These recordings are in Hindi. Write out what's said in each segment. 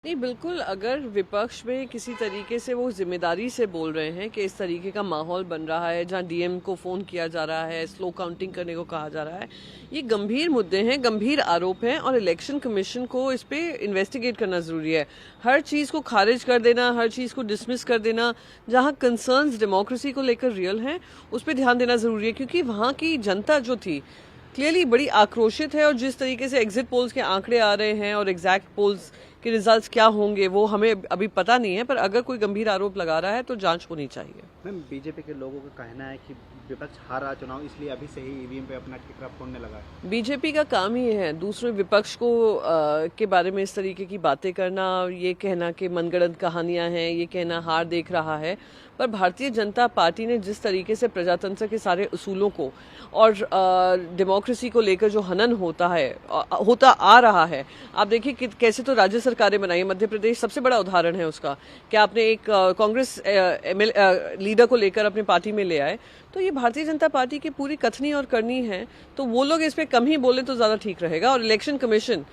नहीं, बिल्कुल अगर विपक्ष में किसी तरीके से वो ज़िम्मेदारी से बोल रहे हैं कि इस तरीके का माहौल बन रहा है जहां डीएम को फ़ोन किया जा रहा है, स्लो काउंटिंग करने को कहा जा रहा है, ये गंभीर मुद्दे हैं, गंभीर आरोप हैं और इलेक्शन कमीशन को इस पे इन्वेस्टिगेट करना ज़रूरी है। हर चीज़ को खारिज कर देना, हर चीज़ को डिसमिस कर देना, जहां कंसर्न्स डेमोक्रेसी को लेकर रियल हैं, उस पर ध्यान देना ज़रूरी है क्योंकि वहाँ की जनता जो थी क्लियरली बड़ी आक्रोशित है और जिस तरीके से एग्जिट पोल्स के आंकड़े आ रहे हैं और एग्जैक्ट पोल्स के रिजल्ट्स क्या होंगे वो हमें अभी पता नहीं है, पर अगर कोई गंभीर आरोप लगा रहा है तो जांच होनी चाहिए। मैम, बीजेपी के लोगों का कहना है कि विपक्ष हार रहा चुनाव, इसलिए अभी से ही ईवीएम पे अपना ठिकरा फोड़ने लगा है। बीजेपी का काम ही है दूसरे विपक्ष को के बारे में इस तरीके की बातें करना, ये कहना कि मनगढ़ंत कहानियां हैं, ये कहना हार देख रहा है। पर भारतीय जनता पार्टी ने जिस तरीके से प्रजातंत्र के सारे उसूलों को और डेमोक्रेसी को लेकर जो हनन होता आ रहा है, आप देखिए कि कैसे तो राज्य सरकारें बनाई, मध्य प्रदेश सबसे बड़ा उदाहरण है उसका कि आपने एक कांग्रेस लीडर को लेकर अपनी पार्टी में ले आए। तो ये भारतीय जनता पार्टी की पूरी कथनी और करनी है, तो वो लोग इस पे कम ही बोले तो ज़्यादा ठीक रहेगा। और इलेक्शन कमीशन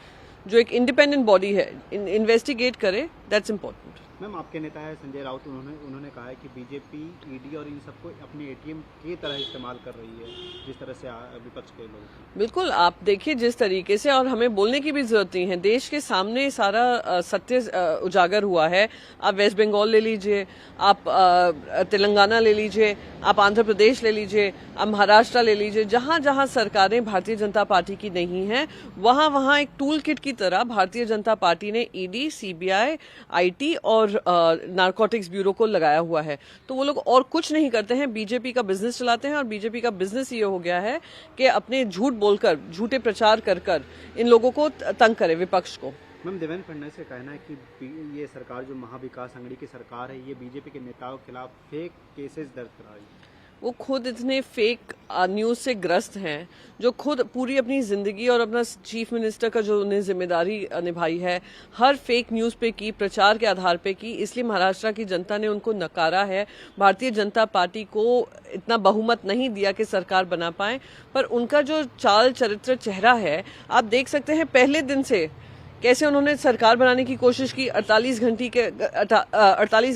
जो एक इंडिपेंडेंट बॉडी है इन्वेस्टिगेट करे, दैट्स इम्पोर्टेंट। मैम, आपके नेता है संजय राउत, उन्होंने कहा है कि बीजेपी ईडी और इन सबको अपने एटीएम की तरह इस्तेमाल कर रही है, जिस तरह से विपक्ष के लोग। बिल्कुल, आप देखिए जिस तरीके से, और हमें बोलने की भी जरूरत नहीं है, देश के सामने सारा सत्य उजागर हुआ है। आप वेस्ट बंगाल ले लीजिए, आप तेलंगाना ले लीजिए, आप आंध्र प्रदेश ले लीजिए, आप महाराष्ट्र ले लीजिए, जहां जहां सरकारें भारतीय जनता पार्टी की नहीं हैं, वहां वहां एक टूल किट की तरह भारतीय जनता पार्टी ने ईडी, सीबीआई, आईटी और नारकोटिक्स ब्यूरो को लगाया हुआ है। तो वो लोग और कुछ नहीं करते हैं, बीजेपी का बिजनेस चलाते हैं। और बीजेपी का बिजनेस ये हो गया है कि अपने झूठ बोलकर, झूठे प्रचार कर इन लोगों को तंग करे, विपक्ष को। मैम, देवेंद्र फडणवीस का कहना है कि ये सरकार जो महाविकास अघाड़ी की सरकार है, ये बीजेपी के नेताओं के खिलाफ फेक केसेस दर्ज करा रही है। वो खुद इतने फेक न्यूज से ग्रस्त हैं, जो खुद पूरी अपनी जिंदगी और अपना चीफ मिनिस्टर का जो उन्हें जिम्मेदारी निभाई है, हर फेक न्यूज पे की, प्रचार के आधार पे की, इसलिए महाराष्ट्र की जनता ने उनको नकारा है। भारतीय जनता पार्टी को इतना बहुमत नहीं दिया कि सरकार बना पाए, पर उनका जो चाल चरित्र चेहरा है, आप देख सकते हैं पहले दिन से कैसे उन्होंने सरकार बनाने की कोशिश की। 48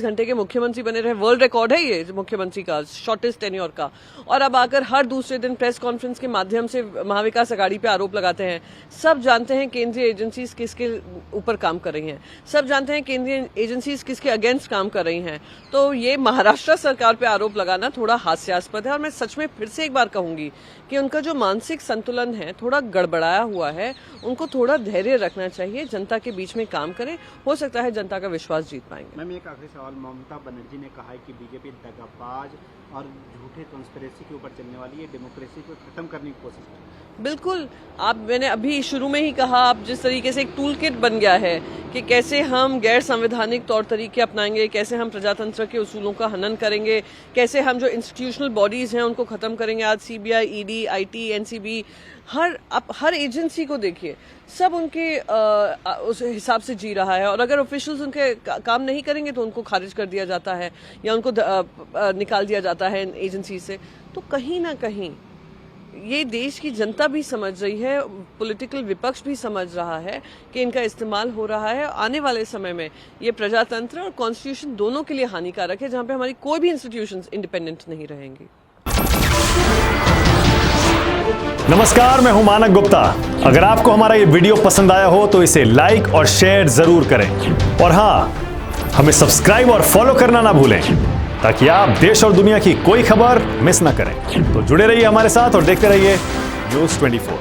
घंटे के मुख्यमंत्री बने रहे, वर्ल्ड रिकॉर्ड है ये मुख्यमंत्री का, शॉर्टेस्ट टेन्योर का। और अब आकर हर दूसरे दिन प्रेस कॉन्फ्रेंस के माध्यम से महाविकास अघाड़ी पे आरोप लगाते हैं। सब जानते हैं केंद्रीय एजेंसीज किसके ऊपर काम कर रही हैं, सब जानते हैं केंद्रीय एजेंसीज किसके अगेंस्ट काम कर रही हैं। तो ये महाराष्ट्र सरकार पे आरोप लगाना थोड़ा हास्यास्पद है। और मैं सच में फिर से एक बार कहूंगी कि उनका जो मानसिक संतुलन है थोड़ा गड़बड़ाया हुआ है, उनको थोड़ा धैर्य रखना चाहिए, जनता के बीच में काम करें, हो सकता है जनता का विश्वास जीत पाएंगे। मैम, एक आखिरी सवाल, ममता बनर्जी ने कहा है कि बीजेपी दगाबाज और झूठे कॉन्स्पिरेसी के ऊपर चलने वाली है, डेमोक्रेसी को खत्म करने की कोशिश कर रही है। बिल्कुल, मैंने अभी शुरू में ही कहा, आप जिस तरीके से एक टूल किट बन गया है कि कैसे हम गैर संवैधानिक तौर तरीके अपनाएंगे, कैसे हम प्रजातंत्र के उसूलों का हनन करेंगे, कैसे हम जो इंस्टीट्यूशनल बॉडीज हैं उनको खत्म करेंगे। आज CBI, ED, IT, NCB, her agency को देखिए, सब उनके उस हिसाब से जी रहा है। और अगर ऑफिशियल्स उनके काम नहीं करेंगे तो उनको खारिज कर दिया जाता है या उनको निकाल दिया जाता है एजेंसी से। तो कहीं ना कहीं ये देश की जनता भी समझ रही है, पॉलिटिकल विपक्ष भी समझ रहा है कि इनका इस्तेमाल हो रहा है। आने वाले समय में ये प्रजातंत्र और कॉन्स्टिट्यूशन दोनों के लिए हानिकारक है, जहां पे हमारी कोई भी इंस्टीट्यूशंस इंडिपेंडेंट नहीं रहेंगी। नमस्कार, मैं हूं मानक गुप्ता। अगर आपको हमारा ये वीडियो पसंद आया हो तो इसे लाइक और शेयर जरूर करें। और हां, हमें सब्सक्राइब और फॉलो करना ना भूलें, ताकि आप देश और दुनिया की कोई खबर मिस ना करें। तो जुड़े रहिए हमारे साथ और देखते रहिए न्यूज़ 24।